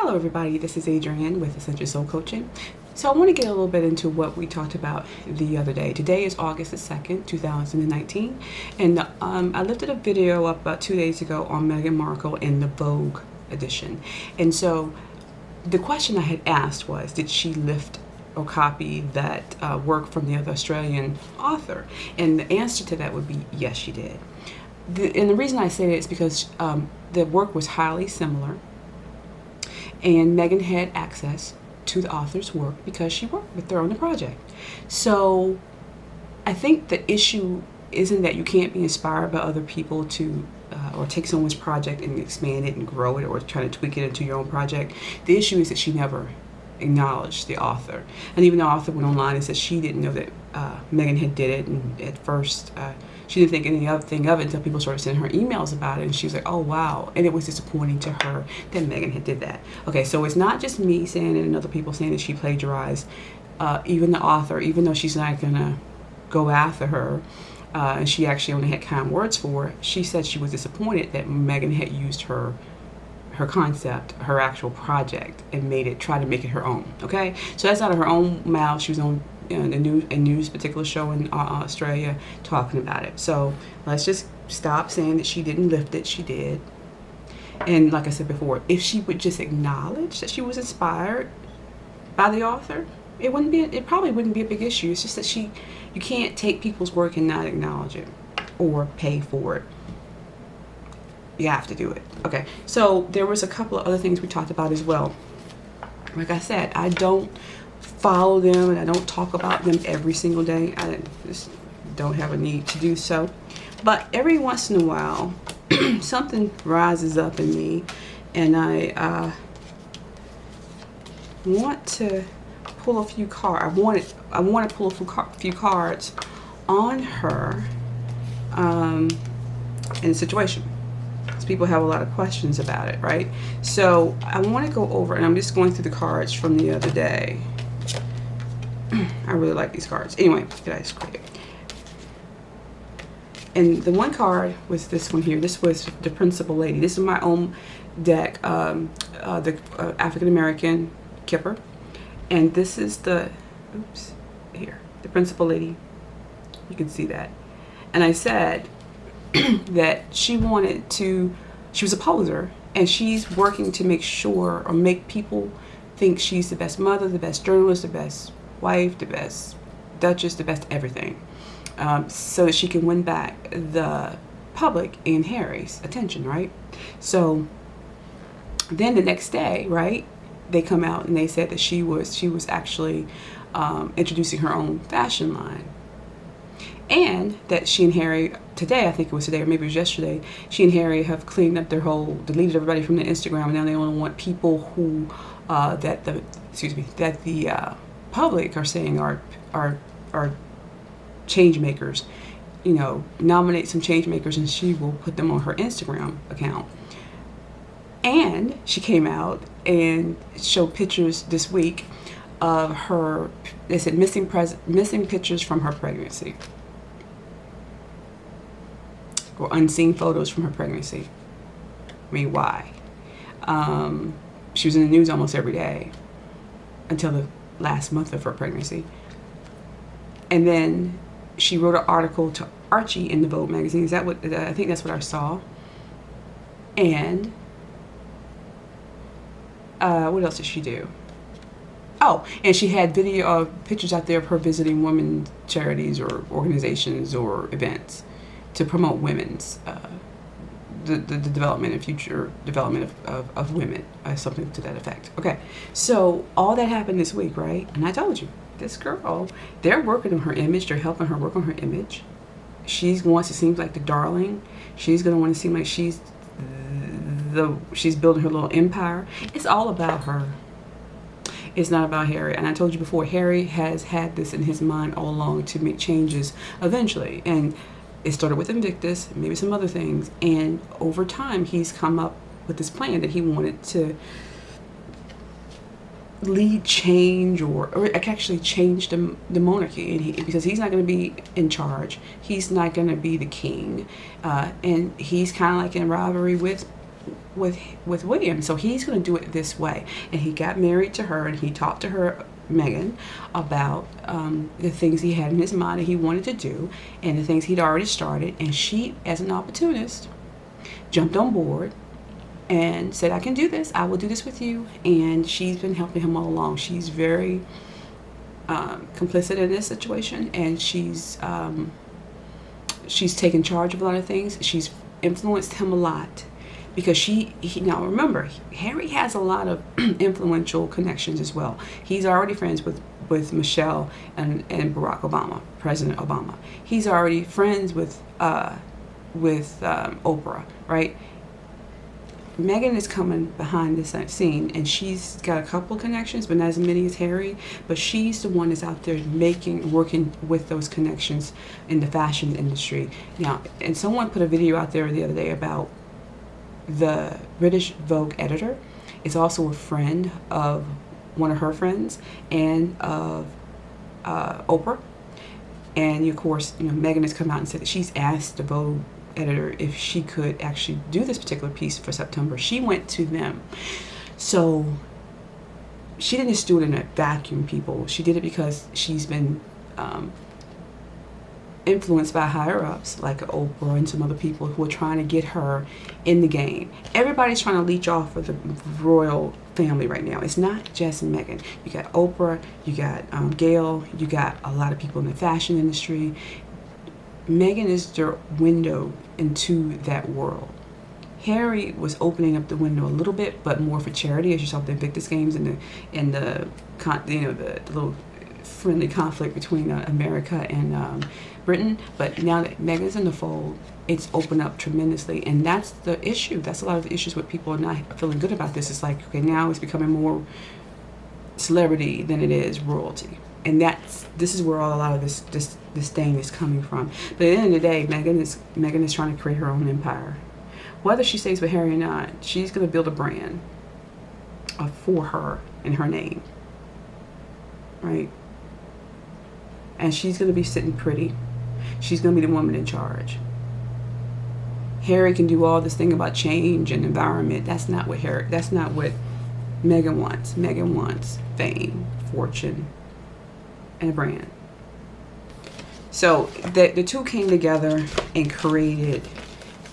Hello everybody, this is Adrienne with Ascension Soul Coaching. So I want to get a little bit into what we talked about the other day. Today is August the 2nd, 2019, and I lifted a video up about 2 days ago on Meghan Markle in the Vogue edition. And so the question I had asked was, did she lift or copy that work from the other Australian author? And the answer to that would be yes, she did. And the reason I say that is because the work was highly similar. And Meghan had access to the author's work because she worked with her on the project. So I think the issue isn't that you can't be inspired by other people to or take someone's project and expand it and grow it or try to tweak it into your own project. The issue is that she never acknowledged the author. And even the author went online and said she didn't know that Meghan had did it. And at first, she didn't think anything of it until people started sending her emails about it. And she was like, oh, wow. And it was disappointing to her that Meghan had did that. Okay, so it's not just me saying it and other people saying that she plagiarized. Even the author, even though she's not going to go after her, and she actually only had kind words for her, she said she was disappointed that Meghan had used her concept, her actual project, and try to make it her own. Okay, so that's out of her own mouth. She was on a news particular show in Australia talking about it. So let's just stop saying that she didn't lift it. She did. And like I said before, if she would just acknowledge that she was inspired by the author, it probably wouldn't be a big issue. It's just that you can't take people's work and not acknowledge it or pay for it. You have to do it. Okay, so there was a couple of other things we talked about as well. Like I said, I don't follow them and I don't talk about them every single day. I just don't have a need to do so. But every once in a while, something rises up in me, and I want to pull a few cards. I want to pull a few cards on her in the situation. People have a lot of questions about it, right? So I want to go over, and I'm just going through the cards from the other day. I really like these cards. Anyway, did I just click it? And the one card was this one here. This was the Principal Lady. This is my own deck, the African American Kipper, and this is the the Principal Lady. You can see that, and I said that she was a poser, and she's working to make sure or make people think she's the best mother, the best journalist, the best wife, the best duchess, the best everything, so that she can win back the public and Harry's attention, right? So then the next day, right, they come out and they said that she was actually introducing her own fashion line. And that she and Harry, today, I think it was today, or maybe it was yesterday, she and Harry have cleaned up deleted everybody from the Instagram, and now they only want people who, that the public are saying are change makers. You know, nominate some change makers, and she will put them on her Instagram account. And she came out and showed pictures this week of her. They said missing pictures from her pregnancy, or unseen photos from her pregnancy. I mean, why? She was in the news almost every day until the last month of her pregnancy. And then she wrote an article to Archie in the Vogue magazine. Is that what, I think that's what I saw. And what else did she do? Oh, and she had pictures out there of her visiting women's charities or organizations or events to promote women's, the development and future development of women, something to that effect. Okay, so all that happened this week, right? And I told you, this girl, they're working on her image. They're helping her work on her image. She wants to seem like the darling. She's going to want to seem like she's building her little empire. It's all about her. It's not about Harry. And I told you before, Harry has had this in his mind all along to make changes eventually. And it started with Invictus, maybe some other things. And over time, he's come up with this plan that he wanted to lead change or actually change the monarchy. And because he's not going to be in charge. He's not going to be the king. And he's kind of like in rivalry with with William. So he's going to do it this way. And he got married to her, and he talked to her, Meghan, about the things he had in his mind that he wanted to do, and the things he'd already started. And she, as an opportunist, jumped on board and said, I can do this, I will do this with you. And she's been helping him all along. She's very complicit in this situation, and she's taken charge of a lot of things. She's influenced him a lot, because now remember, Harry has a lot of influential connections as well. He's already friends with Michelle and Barack Obama, President Obama. He's already friends with Oprah, right? Meghan is coming behind this scene, and she's got a couple of connections, but not as many as Harry. But she's the one that's out there working with those connections in the fashion industry. Now, and someone put a video out there the other day about the British Vogue editor is also a friend of one of her friends and of Oprah. And of course, Meghan has come out and said that she's asked the Vogue editor if she could actually do this particular piece for September. She went to them. So she didn't just do it in a vacuum, people. She did it because she's been influenced by higher ups like Oprah and some other people who are trying to get her in the game. Everybody's trying to leech off of the royal family right now. It's not just Meghan. You got Oprah, you got Gayle, you got a lot of people in the fashion industry. Meghan is their window into that world. Harry was opening up the window a little bit, but more for charity, as you saw with the Invictus Games and the little friendly conflict between America and Britain. But now that Meghan's in the fold, it's opened up tremendously, and that's the issue. That's a lot of the issues with people are not feeling good about this. It's like, okay, now it's becoming more celebrity than it is royalty, and this is where a lot of this thing is coming from. But at the end of the day, Meghan is trying to create her own empire. Whether she stays with Harry or not, she's going to build a brand for her and her name, right? And she's going to be sitting pretty. She's going to be the woman in charge. Harry can do all this thing about change and environment. That's not what Meghan wants. Meghan wants fame, fortune, and a brand. So the two came together and created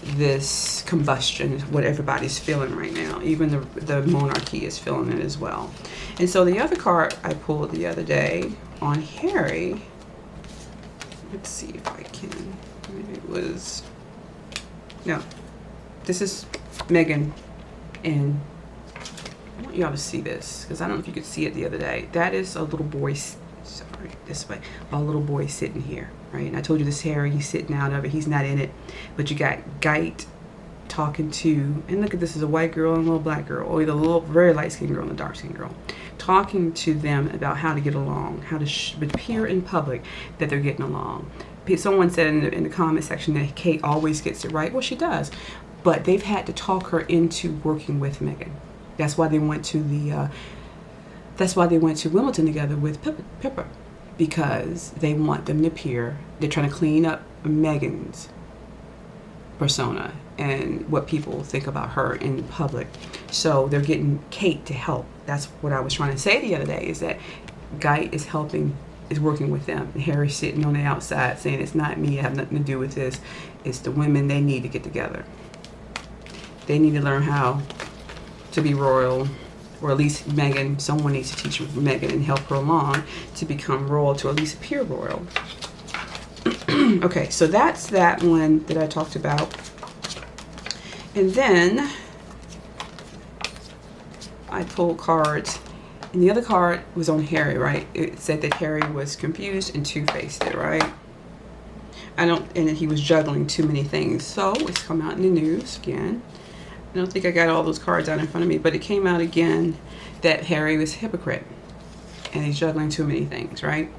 this combustion, what everybody's feeling right now. Even the monarchy is feeling it as well. And so the other card I pulled the other day on Harry, let's see if I can, maybe it was, no, this is Meghan, and I want y'all to see this, because I don't know if you could see it the other day. That is a little boy, sorry, this way, a little boy sitting here, right? And I told you this Harry, he's sitting out of it, he's not in it, but you got Geit talking to, and look at this, is a white girl and a little black girl, or the little very light-skinned girl and a dark-skinned girl, talking to them about how to get along, how to appear in public that they're getting along. Someone said in the comment section that Kate always gets it right. Well, she does, but they've had to talk her into working with Meghan. That's why they went to Wimbledon together with Pippa, because they want them to appear. They're trying to clean up Meghan's persona and what people think about her in public. So they're getting Kate to help. That's what I was trying to say the other day, is that Guy is working with them. And Harry's sitting on the outside saying, it's not me, I have nothing to do with this. It's the women, they need to get together. They need to learn how to be royal, or at least Meghan, someone needs to teach Meghan and help her along to become royal, to at least appear royal. Okay, so that's that one that I talked about. And then I pulled cards, and the other card was on Harry, right? It said that Harry was confused and two-faced it, right? And that he was juggling too many things. So it's come out in the news again. I don't think I got all those cards out in front of me, but it came out again that Harry was a hypocrite and he's juggling too many things, right?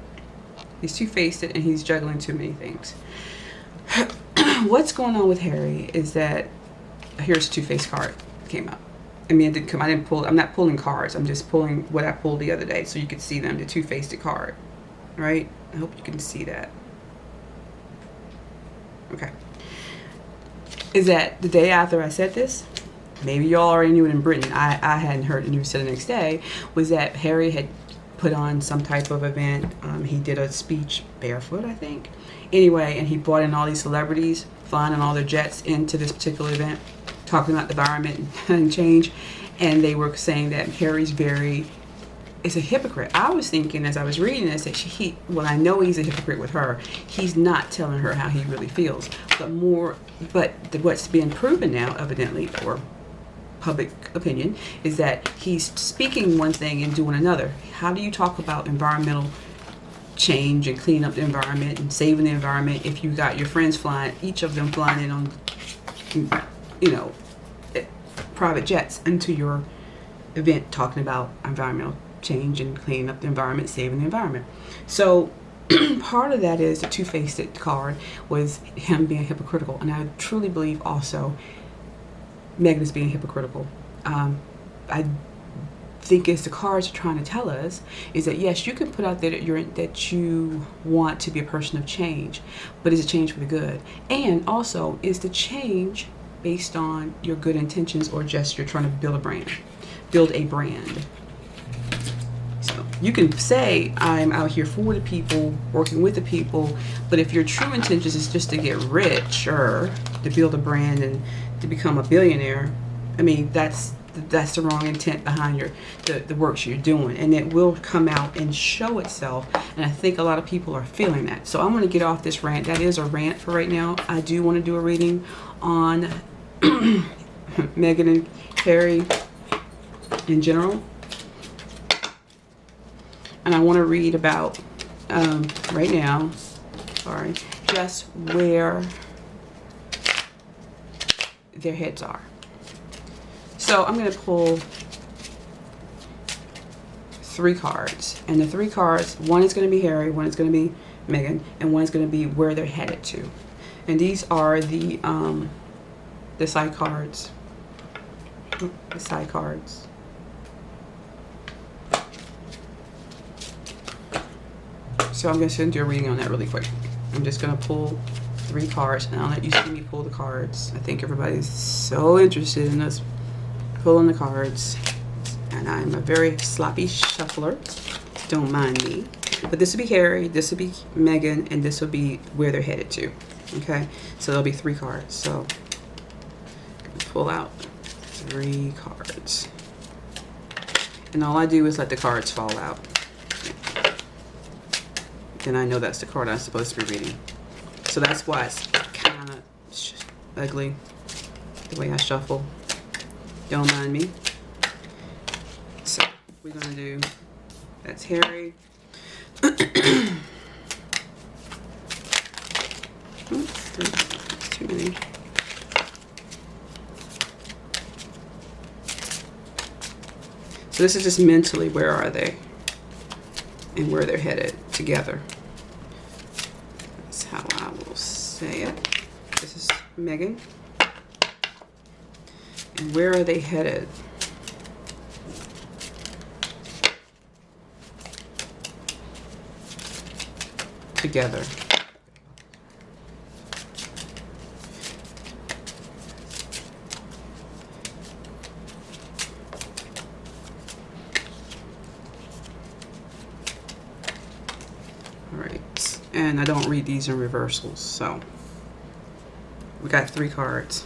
He's two-faced it and he's juggling too many things. What's going on with Harry is that, here's a two-faced card came up. I mean, I'm not pulling cards. I'm just pulling what I pulled the other day so you could see them, the two-faced card, right? I hope you can see that. Okay. Is that the day after I said this, maybe y'all already knew it in Britain, I hadn't heard the news till the next day, was that Harry had put on some type of event. He did a speech barefoot, I think. Anyway, and he brought in all these celebrities, flying on all their jets into this particular event, talking about the environment and change. And they were saying that Harry's is a hypocrite. I was thinking as I was reading this that I know he's a hypocrite with her. He's not telling her how he really feels, but what's being proven now, evidently, or public opinion, is that he's speaking one thing and doing another. How do you talk about environmental change and cleaning up the environment and saving the environment if you got your friends flying, each of them flying in on, private jets into your event talking about environmental change and cleaning up the environment, saving the environment? So part of that is the two-faced card was him being hypocritical, and I truly believe also Meghan is being hypocritical. I think as the cards are trying to tell us is that yes, you can put out there that you want to be a person of change, but is it change for the good? And also, is the change based on your good intentions or just you're trying to build a brand? So you can say I'm out here for the people, working with the people, but if your true intentions is just to get rich or to build a brand and to become a billionaire, I mean, that's the wrong intent behind the works you're doing, and it will come out and show itself. And I think a lot of people are feeling that. So I'm going to get off this rant. That is a rant for right now. I do want to do a reading on Meghan and Harry in general, and I want to read about right now. Just where their heads are. So I'm going to pull 3 cards, and the 3 cards, one is going to be Harry, one is going to be Meghan, and one is going to be where they're headed to. And these are the side cards. The side cards. So I'm going to do a reading on that really quick. I'm just going to pull 3 cards, and I'll let you see me pull the cards. I think everybody's so interested in us pulling the cards, and I'm a very sloppy shuffler. Don't mind me. But this will be Harry, this will be Meghan, and this will be where they're headed to. Okay, so there'll be 3 cards. So pull out 3 cards, and all I do is let the cards fall out. Then I know that's the card I'm supposed to be reading. So that's why it's kind of ugly the way I shuffle. Don't mind me. So we're going to do, that's Harry. Oops, too many. So this is just mentally, where are they? And where they're headed together. That's how I will say it. This is Meghan. And where are they headed? Together. All right. And I don't read these in reversals, so we got 3 cards.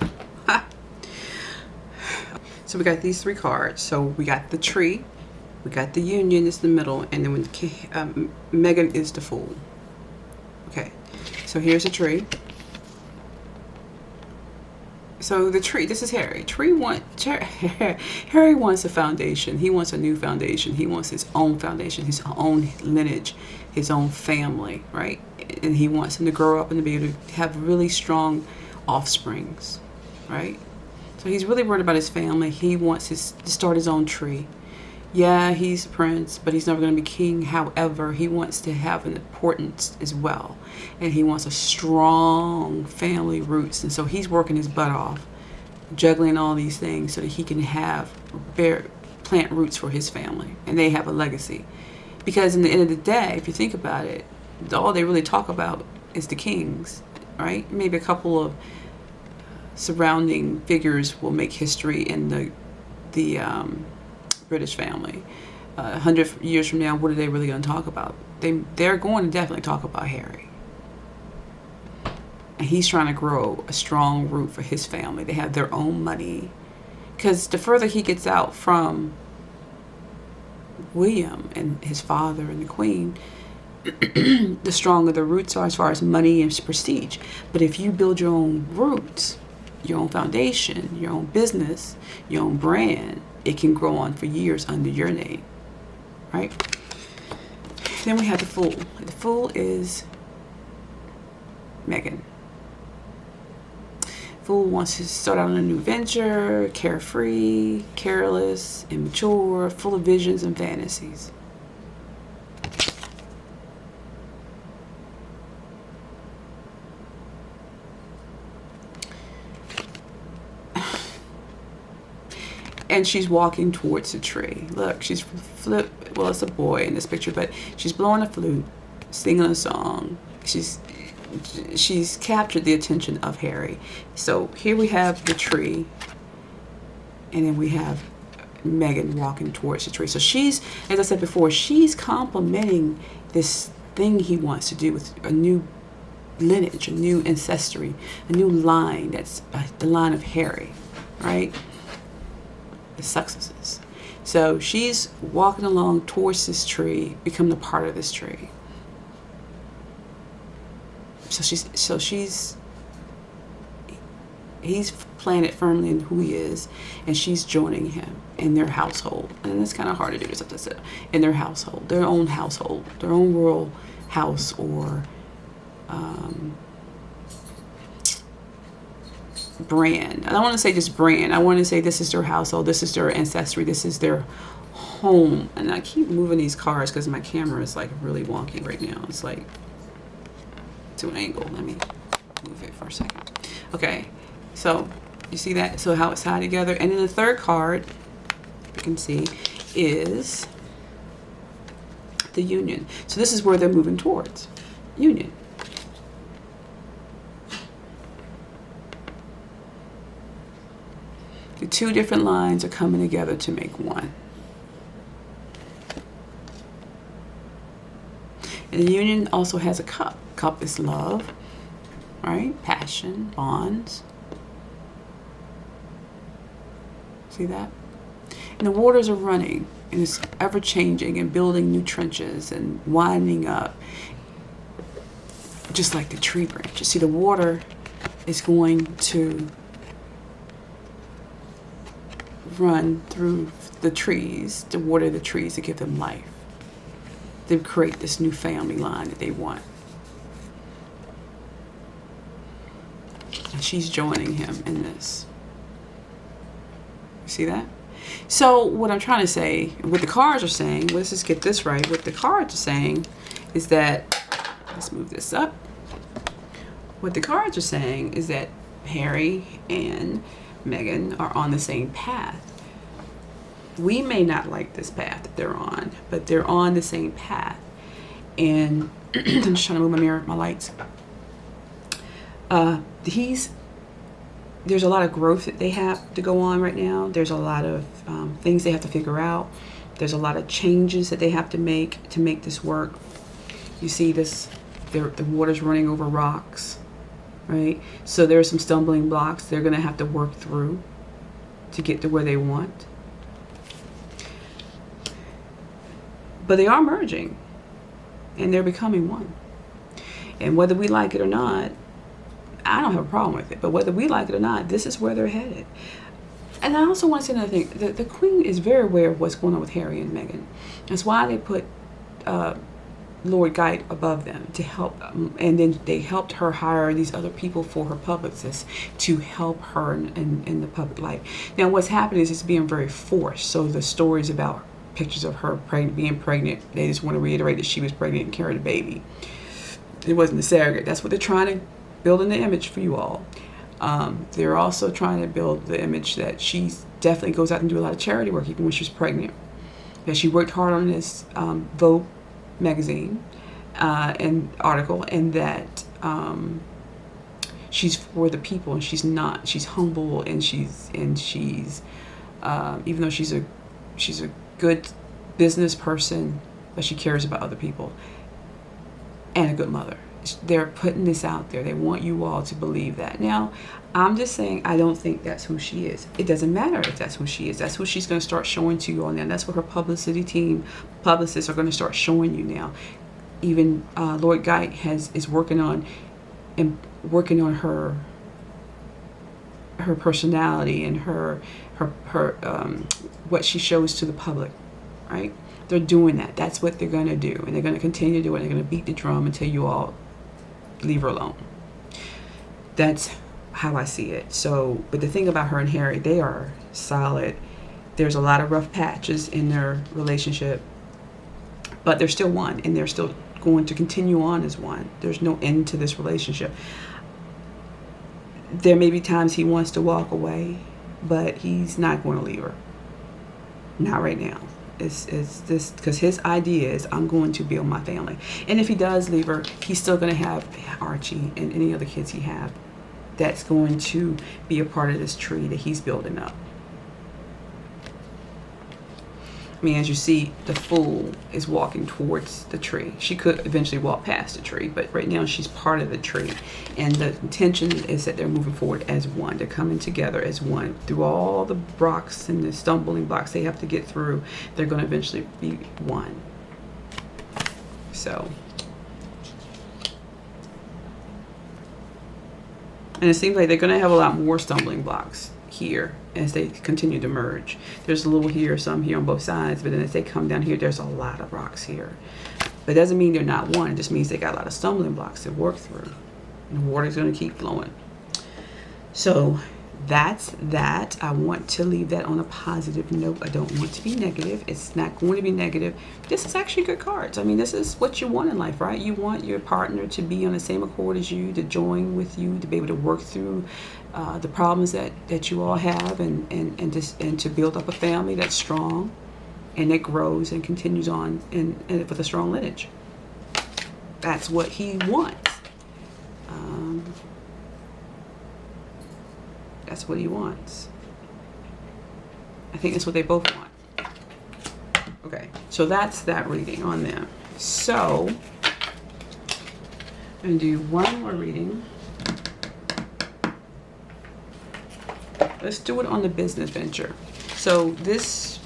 So we got these 3 cards. So we got the tree, we got the union is the middle, and then when Meghan is the fool. Okay, so here's a tree. So the tree, this is Harry. Harry wants a foundation. He wants a new foundation. He wants his own foundation, his own lineage, his own family, right? And he wants him to grow up and to be able to have really strong offsprings, right? So he's really worried about his family. He wants to start his own tree. Yeah, he's a prince, but he's never going to be king. However, he wants to have an importance as well. And he wants a strong family roots. And so he's working his butt off, juggling all these things so that he can plant roots for his family. And they have a legacy. Because in the end of the day, if you think about it, all they really talk about is the kings, right? Maybe a couple of surrounding figures will make history in the British family. 100 years from now, what are they really going to talk about? They're going to definitely talk about Harry. And he's trying to grow a strong root for his family. They have their own money. Because the further he gets out from William and his father and the Queen, the stronger the roots are as far as money and prestige. But if you build your own roots, your own foundation, your own business, your own brand, it can grow on for years under your name, right? Then we have the Fool. The Fool is Meghan. Fool wants to start out on a new venture, carefree, careless, immature, full of visions and fantasies. And she's walking towards the tree. Look, she's well, it's a boy in this picture, but she's blowing a flute, singing a song. She's captured the attention of Harry. So here we have the tree, and then we have Meghan walking towards the tree. So she's, as I said before, she's complimenting this thing he wants to do with a new lineage, a new ancestry, a new line. That's the line of Harry, right? The Sussexes. So she's walking along towards this tree, becoming a part of this tree. He's planted firmly in who he is, and she's joining him in their household. And it's kind of hard to do this, as I said, in their household, their own royal house, or brand. I don't want to say just brand. I want to say this is their household, this is their ancestry, this is their home. And I keep moving these cars because my camera is like really wonky right now. It's like to an angle. Let me move it for a second. Okay, so you see that? So how it's tied together. And then the third card, you can see, is the Union. So this is where they're moving towards. Union. The two different lines are coming together to make one. And the Union also has a cup. Cup is love, right? Passion, bonds. See that? And the waters are running, and it's ever changing and building new trenches and winding up, just like the tree branches. See, the water is going to run through the trees to water the trees to give them life, to create this new family line that they want. And she's joining him in this. You see that? So what I'm trying to say, what the cards are saying, let's just get this right. What the cards are saying is that, let's move this up. What the cards are saying is that Harry and Meghan are on the same path. We may not like this path that they're on, but they're on the same path. And I'm just trying to move my lights. There's a lot of growth that they have to go on right now. There's a lot of things they have to figure out. There's a lot of changes that they have to make this work. You see this, the water's running over rocks, right? So there are some stumbling blocks they're going to have to work through to get to where they want. But they are merging, and they're becoming one. And whether we like it or not, I don't have a problem with it, but whether we like it or not, this is where they're headed. And I also want to say another thing. The Queen is very aware of what's going on with Harry and Meghan. That's why they put Lord Guy above them to help, and then they helped her hire these other people for her publicists to help her in the public light. Now what's happening is it's being very forced. So the stories about pictures of her being pregnant, they just want to reiterate that she was pregnant and carried a baby. It wasn't a surrogate. That's what they're trying to build in the image for you all. They're also trying to build the image that she definitely goes out and do a lot of charity work even when she's pregnant. That she worked hard on this Vogue magazine and article, and that she's for the people, and she's not. She's humble, and she's even though she's a good business person, but she cares about other people, and a good mother. They're putting this out there. They want you all to believe that. Now, I'm just saying, I don't think that's who she is. It doesn't matter if that's who she is. That's who she's going to start showing to you all now. That's what her publicity team, publicists are going to start showing you now. Even Lord Guy is working on her personality and her what she shows to the public, right? They're doing that. That's what they're going to do, and they're going to continue to do it. They're going to beat the drum until you all leave her alone. That's how I see it. So, but the thing about her and Harry, they are solid. There's a lot of rough patches in their relationship, but they're still one, and they're still going to continue on as one. There's no end to this relationship. There may be times he wants to walk away, but he's not going to leave her. Not right now. It's this, because his idea is, I'm going to build my family. And if he does leave her, he's still going to have Archie and any other kids he have that's going to be a part of this tree that he's building up. I mean, as you see, the fool is walking towards the tree. She could eventually walk past the tree, but right now she's part of the tree. And the intention is that they're moving forward as one. They're coming together as one. Through all the rocks and the stumbling blocks they have to get through, they're going to eventually be one. So, and it seems like they're going to have a lot more stumbling blocks here as they continue to merge. There's a little here, some here on both sides, but then as they come down here, there's a lot of rocks here. But it doesn't mean they're not one. It just means they got a lot of stumbling blocks to work through, and the water's going to keep flowing. So that's that. I want to leave that on a positive note. I don't want to be negative. It's not going to be negative. This is actually good cards. I mean, this is what you want in life, right? You want your partner to be on the same accord as you, to join with you, to be able to work through the problems that you all have, and to build up a family that's strong and that grows and continues on and with a strong lineage. That's what he wants. That's what he wants. I think that's what they both want. Okay, so that's that reading on them. So I'm going to do one more reading. Let's do it on the business venture. So that's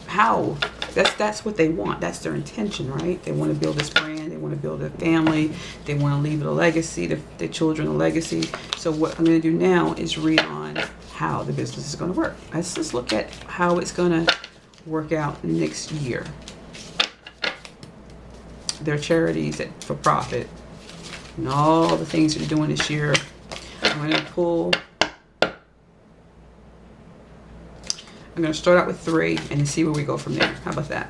what they want. That's their intention, right? They want to build this brand. They want to build a family. They want to leave it a legacy, their children a legacy. So what I'm going to do now is read on how the business is going to work. Let's just look at how it's going to work out next year. Their charities for profit and all the things they're doing this year. I'm going to pull. I'm going to start out with 3 and then see where we go from there. How about that?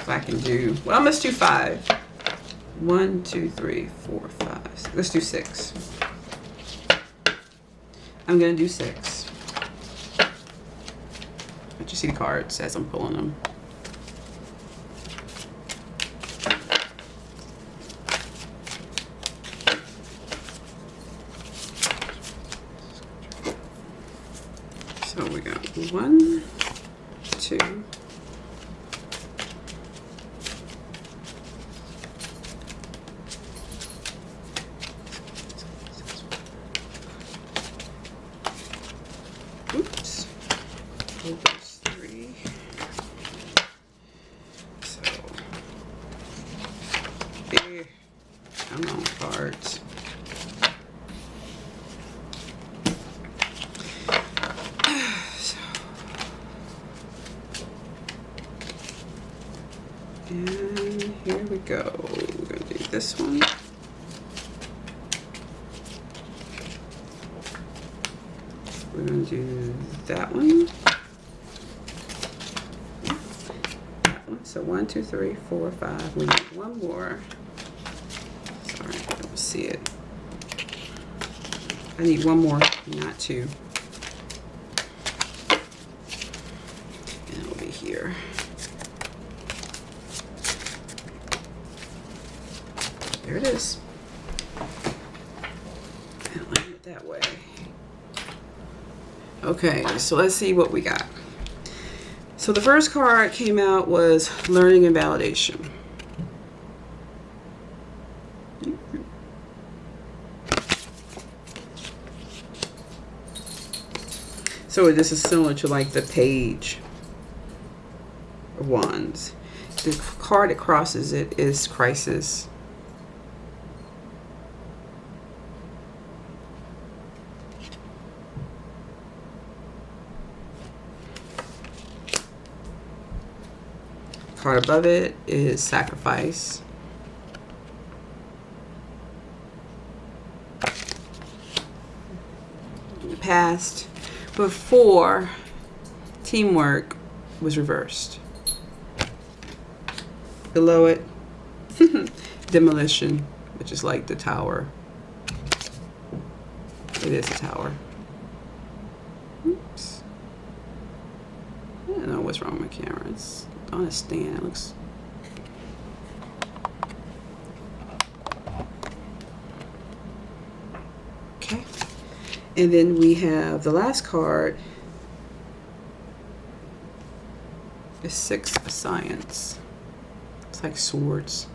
So I can do, well, let's do 5. 1, 2, 3, 4, 5. Let's do 6. I'm going to do 6. Let you see the cards as I'm pulling them. So we got 1, 2, 3. So there. Come on, cards. And here we go. We're going to do this one. We're going to do that one. That one. So 1, 2, 3, 4, 5. We need one more. Sorry, I don't see it. I need one more, not 2. And it'll be here. There it is. And line it that way. Okay, so let's see what we got. So the first card came out was learning and validation. So this is similar to like the Page of Wands. The card that crosses it is Crisis. Card above it is Sacrifice. The past, before teamwork was reversed. Below it, demolition, which is like the tower. It is a tower. Oops. I don't know what's wrong with my camera. It's on a stand. It looks. Okay. And then we have the last card. The Six of Science. It's like swords.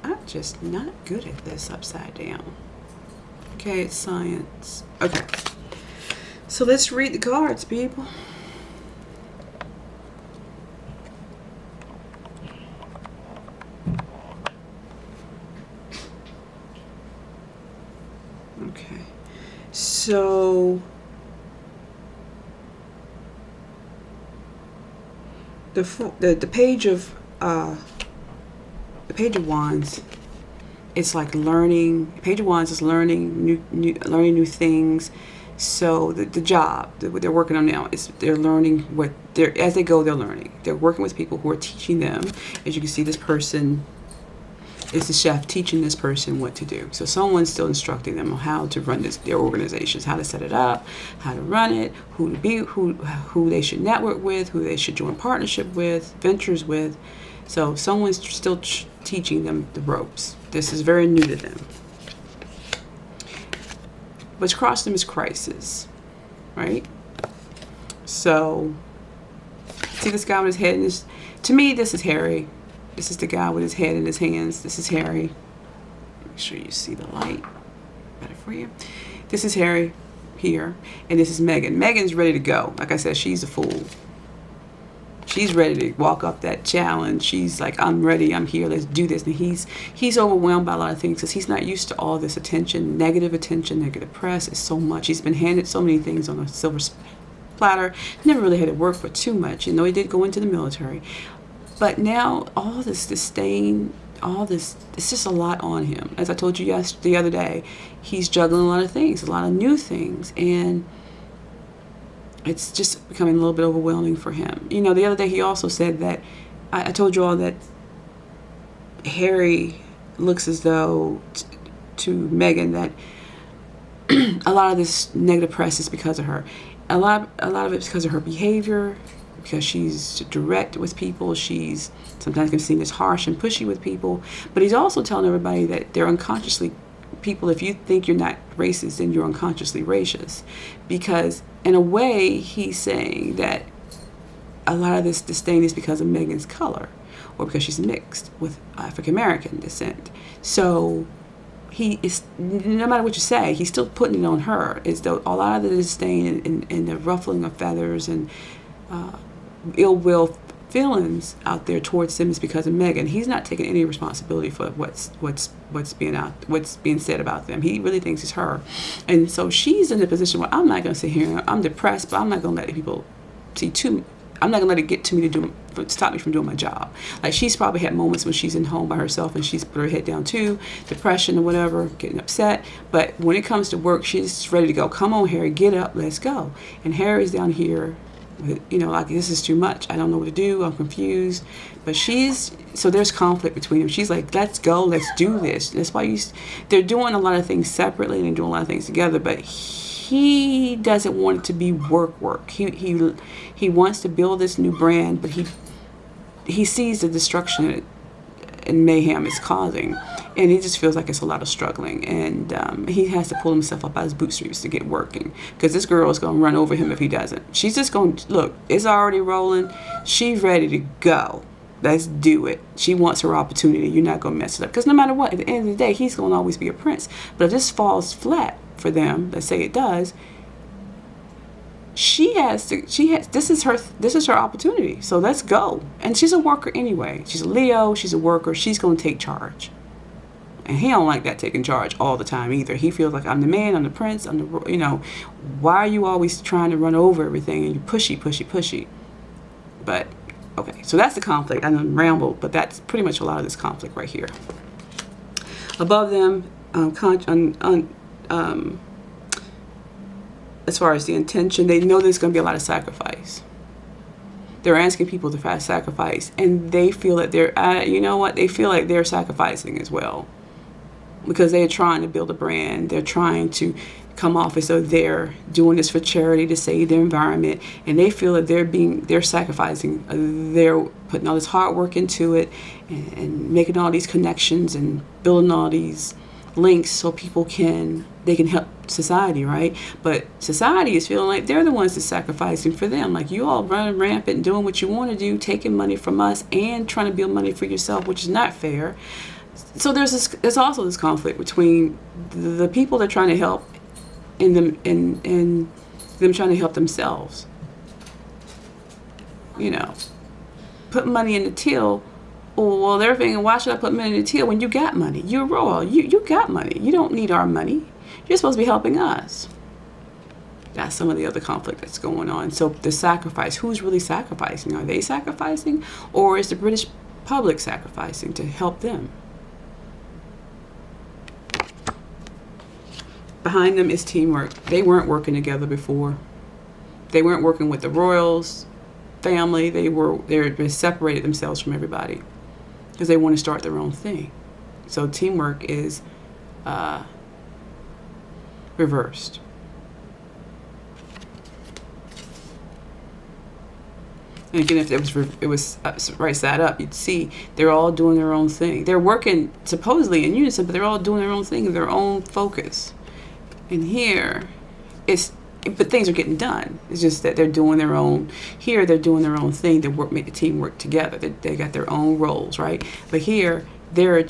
I'm just not good at this upside down. Okay, it's science. Okay. So let's read the cards, people. Okay. So the page of Wands, it's like learning. Page of Wands is learning new things. So the job that they're working on now is they're learning what they're, as they go, they're learning. They're working with people who are teaching them. As you can see, this person is the chef teaching this person what to do. So someone's still instructing them on how to run their organizations, how to set it up, how to run it, who to be, who they should network with, who they should join partnership with, ventures with. So someone's still teaching them the ropes. This is very new to them. What's crossed them is crisis, right? So, see this guy with his head in his, to me, this is Harry. This is the guy with his head in his hands. This is Harry. Make sure you see the light better for you. This is Harry here, and this is Meghan. Meghan's ready to go. Like I said, she's a fool. She's ready to walk up that challenge. She's like, I'm ready, I'm here, let's do this. And he's overwhelmed by a lot of things because he's not used to all this attention, negative press. It's so much. He's been handed so many things on a silver platter. Never really had to work for too much. You know, he did go into the military. But now all this disdain, all this, it's just a lot on him. As I told you the other day, he's juggling a lot of things, a lot of new things. And it's just becoming a little bit overwhelming for him. You know, the other day he also said that, I told you all that Harry looks as though to Meghan that a lot of this negative press is because of her. A lot of it's because of her behavior, because she's direct with people. She's sometimes can seem as harsh and pushy with people. But he's also telling everybody that they're unconsciously, people, if you think you're not racist, then you're unconsciously racist. Because in a way, he's saying that a lot of this disdain is because of Meghan's color, or because she's mixed with African American descent. So he is, no matter what you say, he's still putting it on her. As though a lot of the disdain and the ruffling of feathers and ill will feelings out there towards him is because of Meghan. He's not taking any responsibility for what's being said about them. He really thinks it's her, and so she's in a position where I'm not going to sit here. I'm depressed, but I'm not going to let people see too. I'm not going to let it get to me to stop me from doing my job. Like, she's probably had moments when she's in home by herself and she's put her head down too, depression or whatever, getting upset. But when it comes to work, she's ready to go. Come on, Harry, get up, let's go. And Harry's down here, you know, like, this is too much. I don't know what to do. I'm confused. But so there's conflict between them. She's like, let's go. Let's do this. That's why they're doing a lot of things separately and they're doing a lot of things together. But he doesn't want it to be work. He wants to build this new brand, but he sees the destruction and mayhem it's causing. And he just feels like it's a lot of struggling, and he has to pull himself up by his bootstraps to get working, because this girl is going to run over him if he doesn't. She's just going to, look, it's already rolling. She's ready to go. Let's do it. She wants her opportunity. You're not going to mess it up, because no matter what, at the end of the day, he's going to always be a prince. But if this falls flat for them, let's say it does, this is her opportunity. So let's go. And she's a worker anyway. She's a Leo. She's a worker. She's going to take charge. And he don't like that, taking charge all the time either. He feels like, I'm the man, I'm the prince, I'm the, why are you always trying to run over everything and you pushy? But, okay, so that's the conflict. I done rambled, but that's pretty much a lot of this conflict right here. Above them, as far as the intention, they know there's going to be a lot of sacrifice. They're asking people to sacrifice, and they feel that they're, they feel like they're sacrificing as well, because they're trying to build a brand. They're trying to come off as though they're doing this for charity, to save their environment, and they feel that they're sacrificing. They're putting all this hard work into it, and making all these connections and building all these links so they can help society, right? But society is feeling like they're the ones that's sacrificing for them. Like, you all running rampant and doing what you want to do, taking money from us and trying to build money for yourself, which is not fair. So there's also this conflict between the people they're trying to help and them trying to help themselves. Put money in the till. Well, they're thinking, why should I put money in the till when you got money? You're royal. You got money. You don't need our money. You're supposed to be helping us. That's some of the other conflict that's going on. So the sacrifice, who's really sacrificing? Are they sacrificing, or is the British public sacrificing to help them? Behind them is teamwork. They weren't working together before. They weren't working with the royals family. They separated themselves from everybody because they want to start their own thing. So teamwork is reversed. And again, if it was right side up, you'd see they're all doing their own thing. They're working supposedly in unison, but they're all doing their own thing, their own focus. And here, but things are getting done. It's just that they're doing their own. Here, they're doing their own thing to make the team work together. They got their own roles, right? But here, they're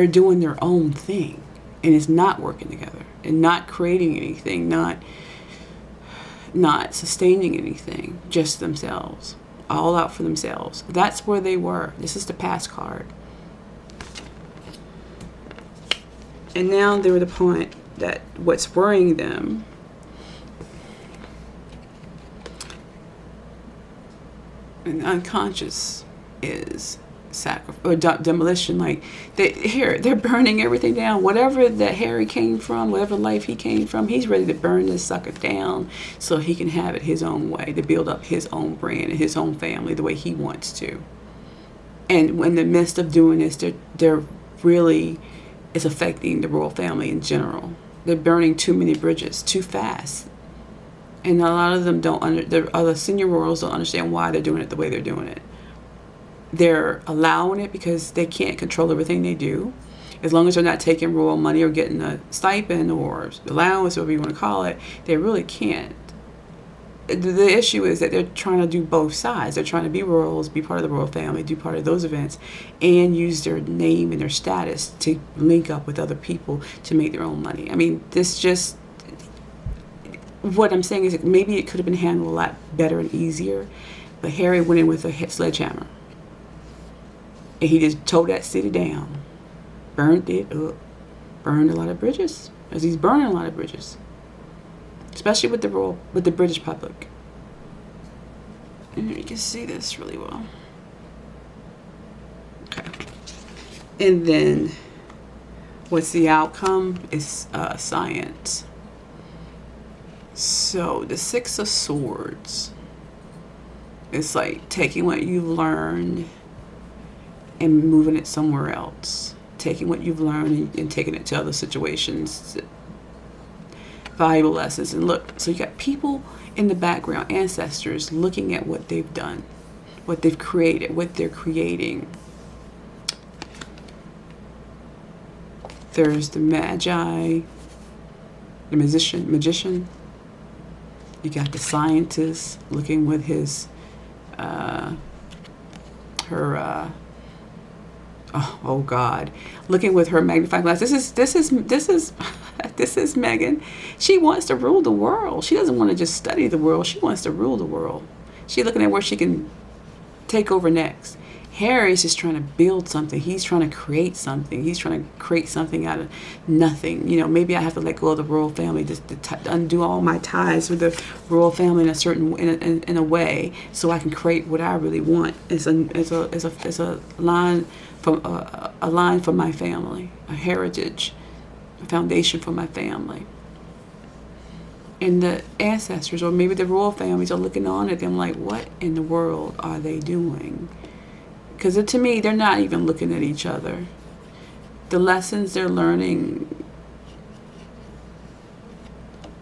doing their own thing, and it's not working together, and not creating anything, not sustaining anything, just themselves, all out for themselves. That's where they were. This is the past card. And now they're at the point that what's worrying them and unconscious is demolition. Like, they're burning everything down. Whatever that Harry came from, whatever life he came from, he's ready to burn this sucker down so he can have it his own way, to build up his own brand and his own family the way he wants to. And in the midst of doing this, they're really, it's affecting the royal family in general. They're burning too many bridges too fast. And a lot of them the other senior royals don't understand why they're doing it the way they're doing it. They're allowing it because they can't control everything they do. As long as they're not taking royal money or getting a stipend or allowance, whatever you want to call it, they really can't. The issue is that they're trying to do both sides. They're trying to be royals, be part of the royal family, do part of those events, and use their name and their status to link up with other people to make their own money. I mean, what I'm saying is that maybe it could have been handled a lot better and easier, but Harry went in with a sledgehammer. And he just tore that city down, burned it up, burned a lot of bridges, as he's burning a lot of bridges, especially with the British public. And you can see this really well. Okay. And then, what's the outcome? Is science. So the Six of Swords. It's like taking what you've learned and moving it somewhere else. Taking what you've learned and taking it to other situations. Valuable lessons. And look, so you got people in the background, ancestors, looking at what they've done, what they've created, what they're creating. There's the Magi, the magician. You got the scientist looking with his, oh God, looking with her magnifying glass. This is Meghan. She wants to rule the world. She doesn't want to just study the world. She wants to rule the world. She's looking at where she can take over next. Harry's just trying to build something. He's trying to create something. He's trying to create something out of nothing. You know, maybe I have to let go of the royal family, just to undo all my ties with the royal family in a way, so I can create what I really want. It's a line from a line for my family, a heritage, a foundation for my family. And the ancestors, or maybe the royal families, are looking on at them like, what in the world are they doing? Because to me, they're not even looking at each other. The lessons they're learning.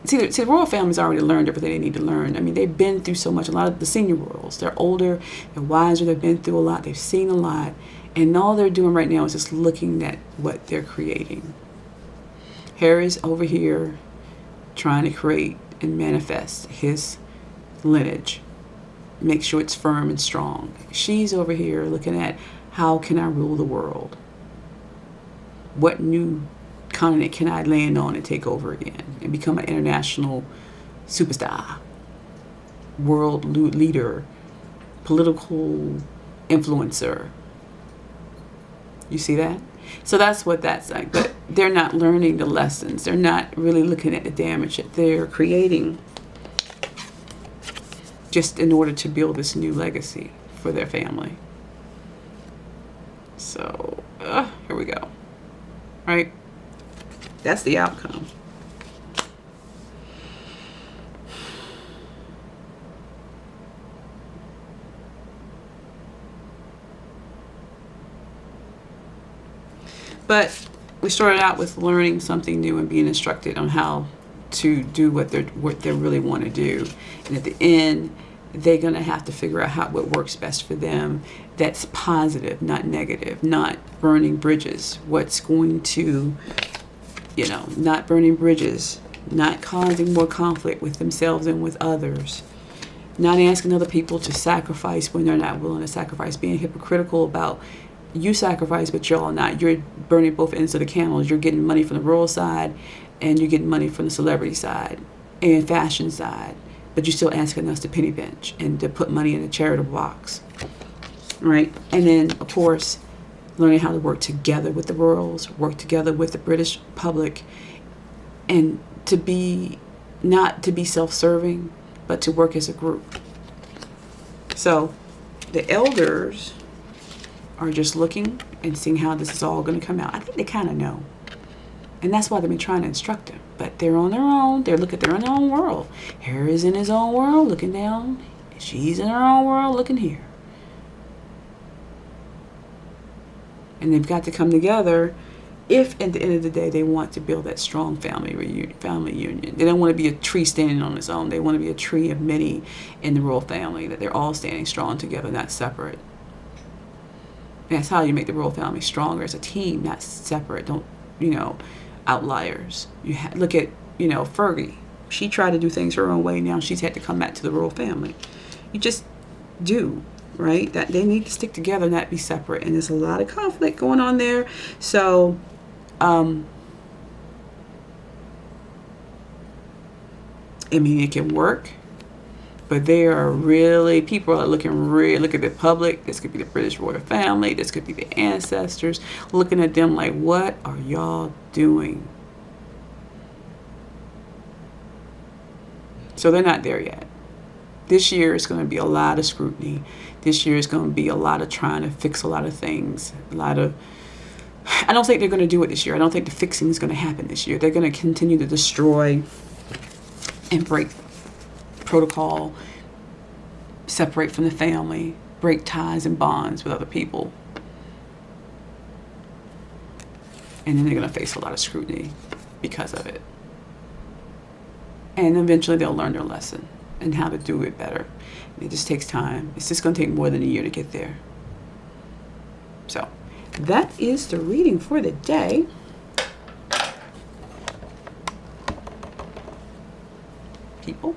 See, the royal family's already learned everything they need to learn. I mean, they've been through so much. A lot of the senior royals, they're older, they're wiser, they've been through a lot, they've seen a lot. And all they're doing right now is just looking at what they're creating. Harry's over here trying to create and manifest his lineage. Make sure it's firm and strong. She's over here looking at, how can I rule the world? What new continent can I land on and take over again and become an international superstar, world leader, political influencer? You see that? So that's what that's like. But they're not learning the lessons. They're not really looking at the damage that they're creating, just in order to build this new legacy for their family. So, here we go. Right? That's the outcome. But we started out with learning something new and being instructed on how to do what they really want to do. And at the end, they're going to have to figure out what works best for them. That's positive, not negative, not burning bridges. What's going to, not burning bridges, not causing more conflict with themselves and with others, not asking other people to sacrifice when they're not willing to sacrifice, being hypocritical about, you sacrifice, but y'all not. You're burning both ends of the camels. You're getting money from the royal side, and you're getting money from the celebrity side and fashion side, but you're still asking us to penny pinch and to put money in a charitable box, right? And then, of course, learning how to work together with the royals, work together with the British public, and not to be self-serving, but to work as a group. So the elders are just looking and seeing how this is all going to come out. I think they kind of know. And that's why they've been trying to instruct them. But they're on their own. They're in their own world. Harry's in his own world looking down. She's in her own world looking here. And they've got to come together if at the end of the day they want to build that strong family union. They don't want to be a tree standing on its own. They want to be a tree of many in the royal family, that they're all standing strong together, not separate. And that's how you make the royal family stronger, as a team, not separate. Don't, outliers. You look at, Fergie. She tried to do things her own way. Now she's had to come back to the royal family. You just do, right? That they need to stick together, not be separate. And there's a lot of conflict going on there. So, it can work. But people are look at the public. This could be the British royal family. This could be the ancestors, looking at them like, what are y'all doing? So they're not there yet. This year is going to be a lot of scrutiny. This year is going to be a lot of trying to fix a lot of things. I don't think they're going to do it this year. I don't think the fixing is going to happen this year. They're going to continue to destroy and break protocol, separate from the family, break ties and bonds with other people. And then they're going to face a lot of scrutiny because of it. And eventually they'll learn their lesson and how to do it better. It just takes time. It's just going to take more than a year to get there. So that is the reading for the day. people.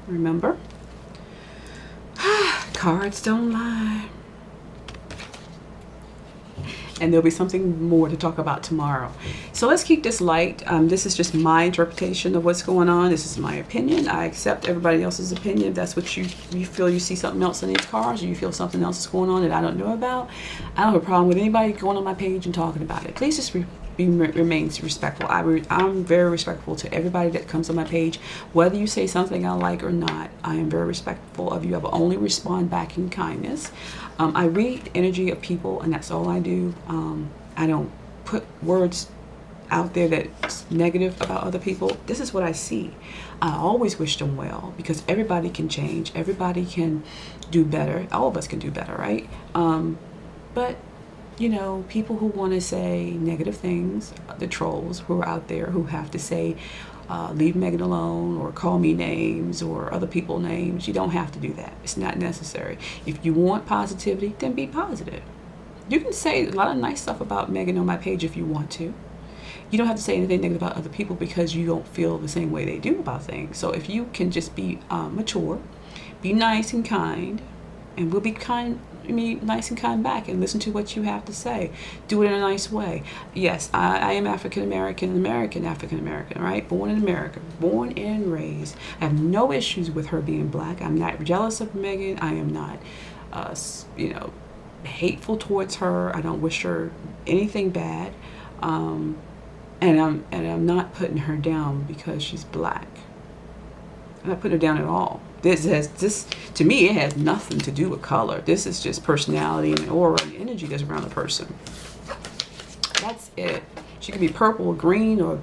Remember, cards don't lie. And there'll be something more to talk about tomorrow. So let's keep this light. This is just my interpretation of what's going on. This is my opinion. I accept everybody else's opinion. If that's what you feel, you see something else in these cards, or you feel something else is going on that I don't know about, I don't have a problem with anybody going on my page and talking about it. Please just remain respectful. I'm very respectful to everybody that comes on my page, whether you say something I like or not. I am very respectful of you. I will only respond back in kindness. I read energy of people, and that's all I do. I don't put words out there that's negative about other people. This is what I see. I always wish them well, because everybody can change. Everybody can do better. All of us can do better, right? But you know, people who want to say negative things, the trolls who are out there who have to say, leave Meghan alone, or call me names, or other people names. You don't have to do that. It's not necessary. If you want positivity, then be positive. You can say a lot of nice stuff about Meghan on my page if you want to. You don't have to say anything negative about other people because you don't feel the same way they do about things. So if you can just be mature, be nice and kind, and we'll be nice and kind back and listen to what you have to say. Do it in a nice way. Yes, I am African American, right? Born in America, born and raised. I have no issues with her being black. I'm not jealous of Meghan. I am not, hateful towards her. I don't wish her anything bad. And I'm not putting her down because she's black. I'm not putting her down at all. This to me, it has nothing to do with color. This is just personality and aura and energy that's around the person. That's it. She could be purple or green or,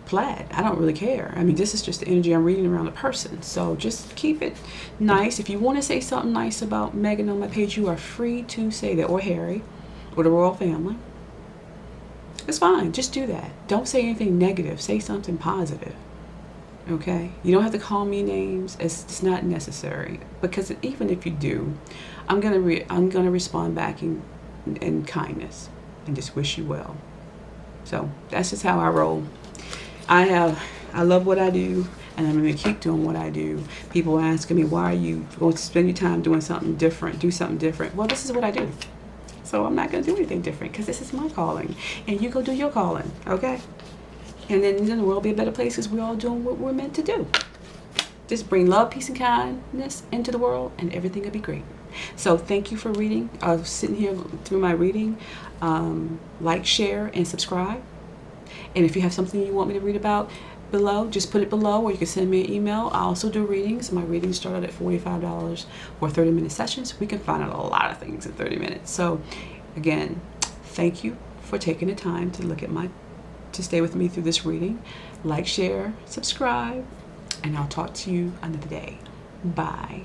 plaid. I don't really care. I mean, this is just the energy I'm reading around the person. So just keep it nice. If you want to say something nice about Meghan on my page, you are free to say that, or Harry, or the royal family. It's fine. Just do that. Don't say anything negative. Say something positive. Okay? You don't have to call me names. It's not necessary, because even if you do, I'm gonna respond back in kindness and just wish you well. So that's just how I roll. I love what I do, and I'm going to keep doing what I do. People are asking me, why are you going to spend your time doing something different? Do something different. Well, this is what I do. So I'm not going to do anything different, because this is my calling. And you go do your calling, okay? And then the world will be a better place, because we're all doing what we're meant to do. Just bring love, peace, and kindness into the world, and everything will be great. So thank you for reading, sitting here through my reading. Like, share, and subscribe. And if you have something you want me to read about below, just put it below, or you can send me an email. I also do readings. My readings start at $45 for 30-minute sessions. We can find out a lot of things in 30 minutes. So again, thank you for taking the time to stay with me through this reading. Like, share, subscribe, and I'll talk to you another day. Bye.